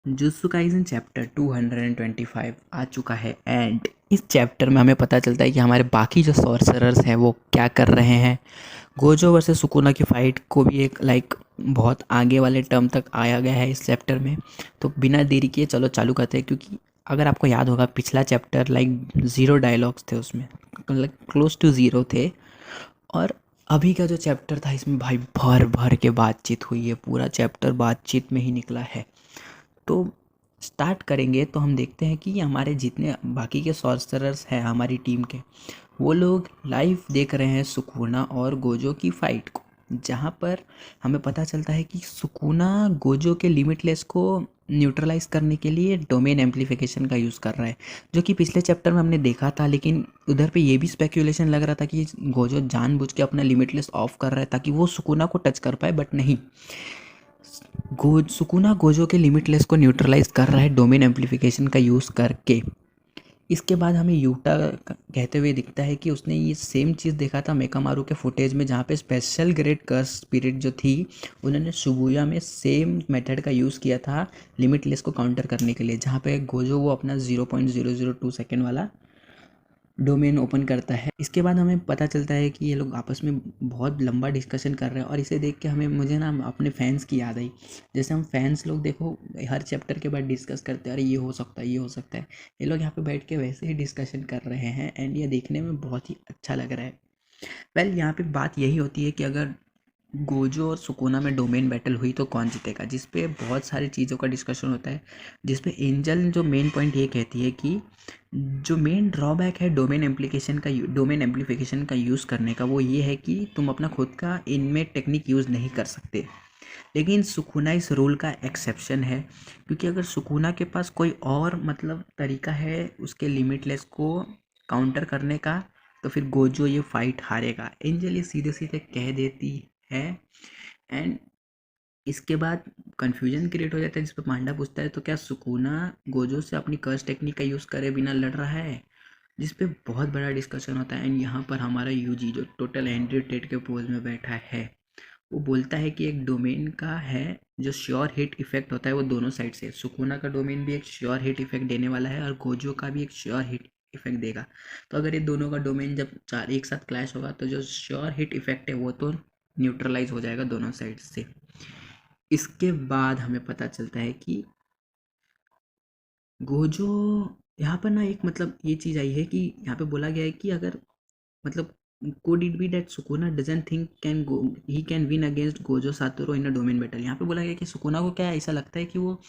Jutsu Kaisen chapter 225 आ चुका है and इस चैप्टर में हमें पता चलता है कि हमारे बाकी जो सॉर्सरर्स हैं वो क्या कर रहे हैं। गोजो वर्सेस सुकुना की फ़ाइट को भी एक बहुत आगे वाले टर्म तक आया गया है इस चैप्टर में। तो बिना देरी किए चलो चालू करते हैं, क्योंकि अगर आपको याद होगा पिछला चैप्टर ज़ीरो डायलॉग्स थे उसमें, क्लोज टू ज़ीरो थे। और अभी का जो चैप्टर था इसमें भाई भर भर के बातचीत हुई है, पूरा चैप्टर बातचीत में ही निकला है। तो स्टार्ट करेंगे तो हम देखते हैं कि हमारे जितने बाकी के सॉर्सरर्स हैं हमारी टीम के, वो लोग लाइव देख रहे हैं सुकुना और गोजो की फ़ाइट को, जहाँ पर हमें पता चलता है कि सुकुना गोजो के लिमिटलेस को न्यूट्रलाइज करने के लिए डोमेन एम्पलीफिकेशन का यूज़ कर रहा है, जो कि पिछले चैप्टर में हमने देखा था। लेकिन उधर पे ये भी स्पेक्यूलेशन लग रहा था कि गोजो जानबूझ के अपना लिमिटलेस ऑफ कर रहा है ताकि वो सुकुना को टच कर पाए, बट नहीं, सुकुना गोजो के लिमिटलेस को न्यूट्रलाइज कर रहा है डोमेन एम्पलीफिकेशन का यूज़ करके। इसके बाद हमें यूटा कहते हुए दिखता है कि उसने ये सेम चीज़ देखा था मेकामारू के फुटेज में, जहाँ पे स्पेशल ग्रेड कर्स स्पिरिट जो थी उन्होंने शिबुया में सेम मेथड का यूज़ किया था लिमिटलेस को काउंटर करने के लिए, जहाँ पे गोजो वो अपना 0.002 सेकेंड वाला डोमेन ओपन करता है। इसके बाद हमें पता चलता है कि ये लोग आपस में बहुत लंबा डिस्कशन कर रहे हैं, और इसे देख के मुझे ना अपने फैंस की याद आई। जैसे हम फैंस लोग देखो हर चैप्टर के बाद डिस्कस करते हैं, अरे ये हो सकता है, ये हो सकता है। ये लोग यहाँ पे बैठ के वैसे ही डिस्कशन कर रहे हैं एंड ये देखने में बहुत ही अच्छा लग रहा है। वेल यहाँ पे बात यही होती है कि अगर गोजो और सुकुना में डोमेन बैटल हुई तो कौन जीतेगा, जिस पे बहुत सारी चीज़ों का डिस्कशन होता है। जिस पे एंजल जो मेन पॉइंट ये कहती है कि जो मेन ड्रॉबैक है डोमेन एम्पलीफिकेशन का यूज़ करने का, वो ये है कि तुम अपना खुद का इनमें टेक्निक यूज़ नहीं कर सकते। लेकिन सुकुना इस रूल का एक्सेप्शन है, क्योंकि अगर सुकुना के पास कोई और तरीका है उसके लिमिटलेस को काउंटर करने का, तो फिर गोजो ये फाइट हारेगा। एंजल ये सीधे सीधे कह देती है एंड इसके बाद कन्फ्यूजन क्रिएट हो जाता है, जिस पर पांडा पूछता है तो क्या सुकुना गोजो से अपनी कर्स टेक्निक का यूज़ करे बिना लड़ रहा है, जिस पे बहुत बड़ा डिस्कशन होता है। एंड यहाँ पर हमारा यूजी जो टोटल एंड्रयू टेट के पोज में बैठा है, वो बोलता है कि एक डोमेन का है जो श्योर हिट इफेक्ट होता है वो दोनों साइड से, सुकुना का डोमेन भी एक श्योर हिट इफेक्ट देने वाला है और गोजो का भी एक श्योर हिट इफेक्ट देगा। तो अगर ये दोनों का डोमेन जब चार एक साथ क्लैश होगा तो जो श्योर हिट इफेक्ट है वो तो न्यूट्रलाइज हो जाएगा दोनों साइड से। इसके बाद हमें पता चलता है कि गोजो यहाँ पर ना एक ये चीज़ आई है कि यहाँ पे बोला गया है कि अगर मतलब could it be that Sukuna doesn't think he can win against Gojo Satoru in a domain battle. यहाँ पे बोला गया कि सुकुना को क्या ऐसा लगता है कि वो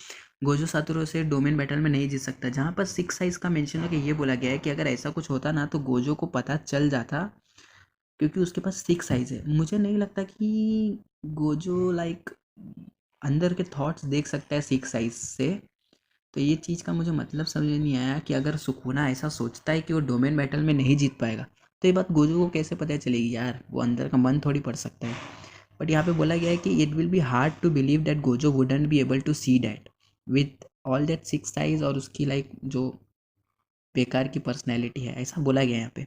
गोजो सातोरो से डोमेन बैटल में नहीं जीत सकता, जहाँ पर 6 साइज का मेंशन है कि ये बोला गया है कि अगर ऐसा कुछ होता ना तो गोजो को पता चल जाता, क्योंकि उसके पास 6 साइज है। मुझे नहीं लगता कि गोजो अंदर के थॉट्स देख सकता है 6 साइज से। तो ये चीज़ का मुझे मतलब समझ में नहीं आया कि अगर सुकुना ऐसा सोचता है कि वो डोमेन बैटल में नहीं जीत पाएगा, तो ये बात गोजू को कैसे पता चलेगी यार, वो अंदर का मन थोड़ी पढ़ सकता है। बट यहाँ पे बोला गया है कि it will be hard to believe that Gojo wouldn't be able to see that with all that 6 size और उसकी जो बेकार की पर्सनैलिटी है, ऐसा बोला गया है यहाँ पे।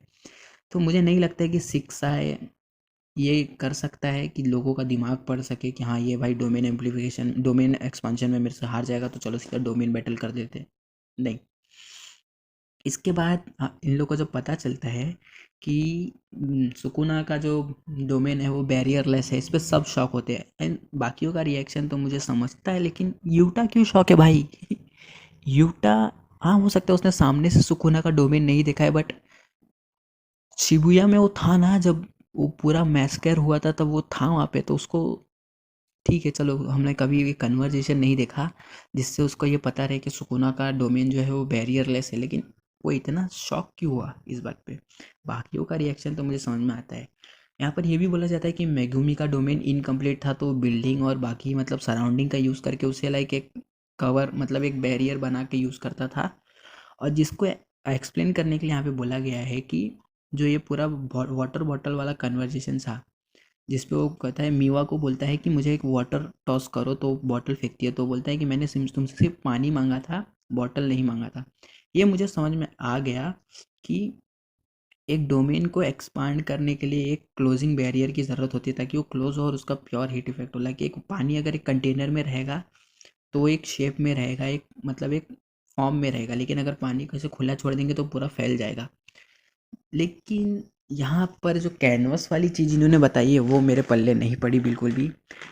तो मुझे नहीं लगता है कि 6 है ये कर सकता है कि लोगों का दिमाग पढ़ सके कि हाँ ये भाई डोमेन एक्सपांशन में मेरे से हार जाएगा तो चलो सीधा डोमेन बैटल कर देते हैं। नहीं। इसके बाद इन लोगों को जब पता चलता है कि सुकुना का जो डोमेन है वो बैरियरलेस है, इस पर सब शॉक होते हैं। एंड बाकियों का रिएक्शन तो मुझे समझता है, लेकिन यूटा क्यों शॉक है भाई? यूटा, हाँ हो सकता है उसने सामने से सुकुना का डोमेन नहीं देखा है, बट शिबुया में वो था ना, जब वो पूरा मैस्कर हुआ था तब वो था वहाँ पे, तो उसको ठीक है चलो, हमने कभी भी कन्वर्जेशन नहीं देखा जिससे उसको ये पता रहे कि सुकुना का डोमेन जो है वो बैरियरलेस है, लेकिन वो इतना शॉक क्यों हुआ इस बात पे? बाकियों का रिएक्शन तो मुझे समझ में आता है। यहाँ पर ये भी बोला जाता है कि मेगुमी का डोमेन इनकम्प्लीट था, तो बिल्डिंग और बाकी सराउंडिंग का यूज़ करके उसे एक कवर एक बैरियर बना के यूज़ करता था। और जिसको एक्सप्लेन करने के लिए यहाँ पे बोला गया है कि जो ये पूरा वाटर बॉटल वाला कन्वर्जेशन था, जिस पे वो कहता है, मीवा को बोलता है कि मुझे एक वाटर टॉस करो, तो बॉटल फेंकती है, तो बोलता है कि मैंने तुमसे सिर्फ पानी मांगा था, बॉटल नहीं मांगा था। ये मुझे समझ में आ गया कि एक डोमेन को एक्सपांड करने के लिए एक क्लोजिंग बैरियर की ज़रूरत होती है ताकि वो क्लोज हो और उसका प्योर हीट इफेक्ट हो। कि एक पानी अगर एक कंटेनर में रहेगा तो एक शेप में रहेगा, एक मतलब एक फॉर्म में रहेगा, लेकिन अगर पानी को ऐसे खुला छोड़ देंगे तो पूरा फैल जाएगा। लेकिन यहाँ पर जो कैनवस वाली चीज़ इन्होंने बताई है वो मेरे पल्ले नहीं पड़ी बिल्कुल भी।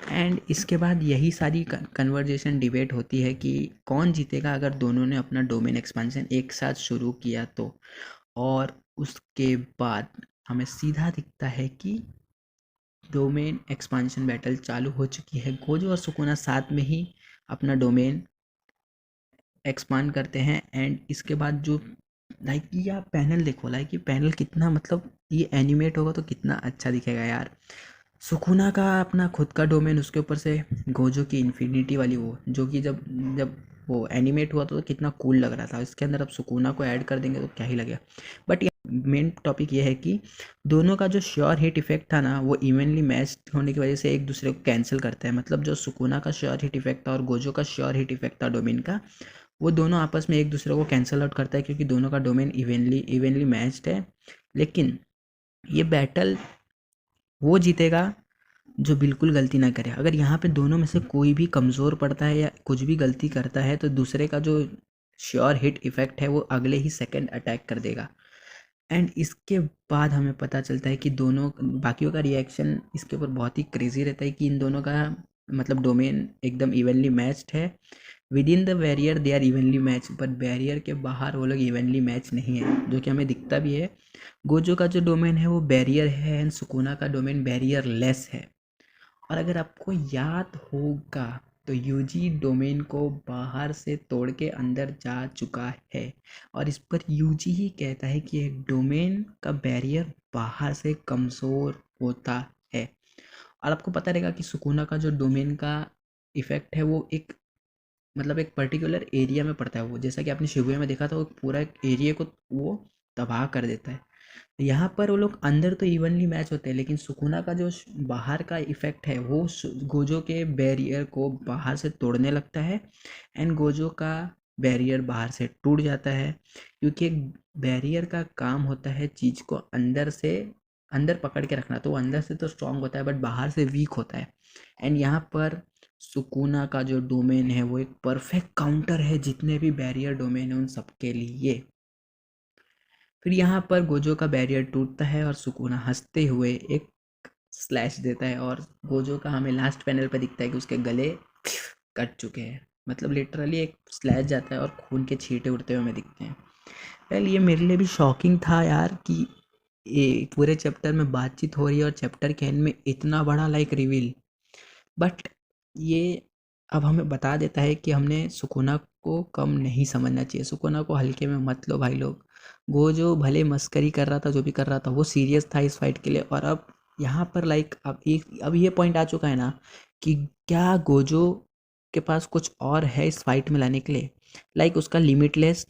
एंड इसके बाद यही सारी कन्वर्जेशन डिबेट होती है कि कौन जीतेगा अगर दोनों ने अपना डोमेन एक्सपेंशन एक साथ शुरू किया तो। और उसके बाद हमें सीधा दिखता है कि डोमेन एक्सपांशन बैटल चालू हो चुकी है। गोजो और सुकुना साथ में ही अपना डोमेन एक्सपांड करते हैं। एंड इसके बाद जो लाइक ये आप पैनल देखो, लाइक ये पैनल कितना मतलब ये एनिमेट होगा तो कितना अच्छा दिखेगा यार। सुकुना का अपना खुद का डोमेन, उसके ऊपर से गोजो की इन्फिनिटी वाली वो, जो कि जब जब वो एनिमेट हुआ तो कितना कूल लग रहा था। इसके अंदर अब सुकुना को ऐड कर देंगे तो क्या ही लगेगा। बट मेन टॉपिक ये है कि दोनों का जो श्योर हिट इफेक्ट था ना वो इवनली मैच होने की वजह से एक दूसरे को कैंसिल करता है। मतलब जो सुकुना का श्योर हिट इफेक्ट था और गोजो का श्योर हिट इफेक्ट था डोमेन का, वो दोनों आपस में एक दूसरे को कैंसिल आउट करता है क्योंकि दोनों का डोमेन इवनली मैच्ड है। लेकिन ये बैटल वो जीतेगा जो बिल्कुल गलती ना करे। अगर यहाँ पे दोनों में से कोई भी कमज़ोर पड़ता है या कुछ भी गलती करता है तो दूसरे का जो श्योर हिट इफेक्ट है वो अगले ही सेकंड अटैक कर देगा। एंड इसके बाद हमें पता चलता है कि दोनों बाकियों का रिएक्शन इसके ऊपर बहुत ही क्रेजी रहता है कि इन दोनों का मतलब डोमेन एकदम इवनली मैच्ड है। Within the barrier they are evenly match, but barrier के बाहर वो लोग इवनली मैच नहीं है, जो कि हमें दिखता भी है। गोजो का जो डोमेन है वो बैरियर है एंड सुकुना का डोमेन बैरियर लेस है। और अगर आपको याद होगा तो यूजी डोमेन को बाहर से तोड़ के अंदर जा चुका है। और इस पर यूजी ही कहता है कि एक डोमेन का बैरियर बाहर से कमज़ोर होता है। और आपको पता रहेगा कि सुकुना का जो डोमेन का इफेक्ट है वो एक मतलब एक पर्टिकुलर एरिया में पड़ता है। वो जैसा कि आपने शिबुया में देखा था, वो पूरा एक एरिया को वो तबाह कर देता है। यहाँ पर वो लोग अंदर तो इवनली मैच होते हैं, लेकिन सुकुना का जो बाहर का इफेक्ट है वो गोजो के बैरियर को बाहर से तोड़ने लगता है। एंड गोजो का बैरियर बाहर से टूट जाता है, क्योंकि एक बैरियर का काम होता है चीज़ को अंदर से अंदर पकड़ के रखना। तो वो अंदर से तो स्ट्रांग होता है बट बाहर से वीक होता है। एंड यहाँ पर सुकुना का जो डोमेन है वो एक परफेक्ट काउंटर है जितने भी बैरियर डोमेन है उन सबके लिए। फिर यहाँ पर गोजो का बैरियर टूटता है और सुकुना हंसते हुए एक स्लैश देता है और गोजो का हमें लास्ट पैनल पर दिखता है कि उसके गले कट चुके हैं। मतलब लिटरली एक स्लैश जाता है और खून के छींटे उड़ते हुए हमें दिखते हैं। वेल ये मेरे लिए भी शॉकिंग था यार कि ये पूरे चैप्टर में बातचीत हो रही है और चैप्टर के एंड में इतना बड़ा लाइक रिवील। बट ये अब हमें बता देता है कि हमने सुकुना को कम नहीं समझना चाहिए। सुकुना को हल्के में मत लो भाई लोग। वो जो भले मस्करी कर रहा था, जो भी कर रहा था, वो सीरियस था इस फाइट के लिए। और अब यहाँ पर लाइक अब ये पॉइंट आ चुका है ना कि क्या गोजो के पास कुछ और है इस फाइट में लाने के लिए। लाइक उसका लिमिटलेस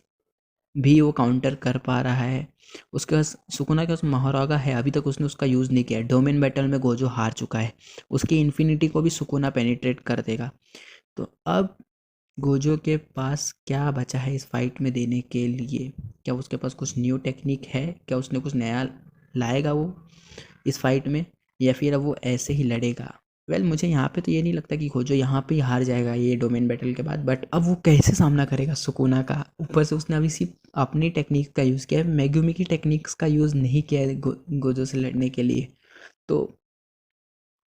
भी वो काउंटर कर पा रहा है। उसके पास सुकुना के पास महारागा है, अभी तक उसने उसका यूज़ नहीं किया है। डोमेन बैटल में गोजो हार चुका है, उसकी इन्फिनिटी को भी सुकुना पेनिट्रेट कर देगा। तो अब गोजो के पास क्या बचा है इस फाइट में देने के लिए। क्या उसके पास कुछ न्यू टेक्निक है, क्या उसने कुछ नया लाएगा वो इस फाइट में, या फिर अब वो ऐसे ही लड़ेगा। वेल मुझे यहाँ पे तो ये नहीं लगता कि गोजो यहाँ पे ही हार जाएगा ये डोमेन बैटल के बाद। बट अब वो कैसे सामना करेगा सुकुना का। ऊपर से उसने अभी सिर्फ अपनी टेक्निक का यूज़ किया है, मेगुमी की टेक्निक्स का यूज़ नहीं किया है गोजो से लड़ने के लिए। तो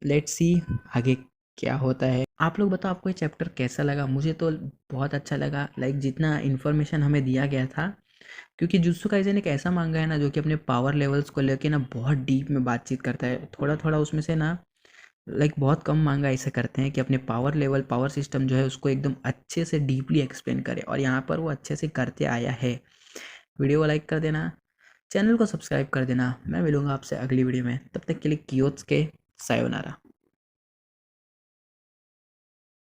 लेट्स सी आगे क्या होता है। आप लोग बताओ आपको ये चैप्टर कैसा लगा। मुझे तो बहुत अच्छा लगा, लाइक जितना इन्फॉर्मेशन हमें दिया गया था। क्योंकि जुत्सु काइसेन एक ऐसा मांगा है ना जो कि अपने पावर लेवल्स को लेके ना बहुत डीप में बातचीत करता है। थोड़ा थोड़ा उसमें से ना लाइक बहुत कम मांगा ऐसा करते हैं कि अपने पावर लेवल पावर सिस्टम जो है उसको एकदम अच्छे से डीपली एक्सप्लेन करे, और यहाँ पर वो अच्छे से करते आया है। वीडियो को लाइक कर देना, चैनल को सब्सक्राइब कर देना। मैं मिलूंगा आपसे अगली वीडियो में, तब तक के लिए कियोत्सुके सायोनारा।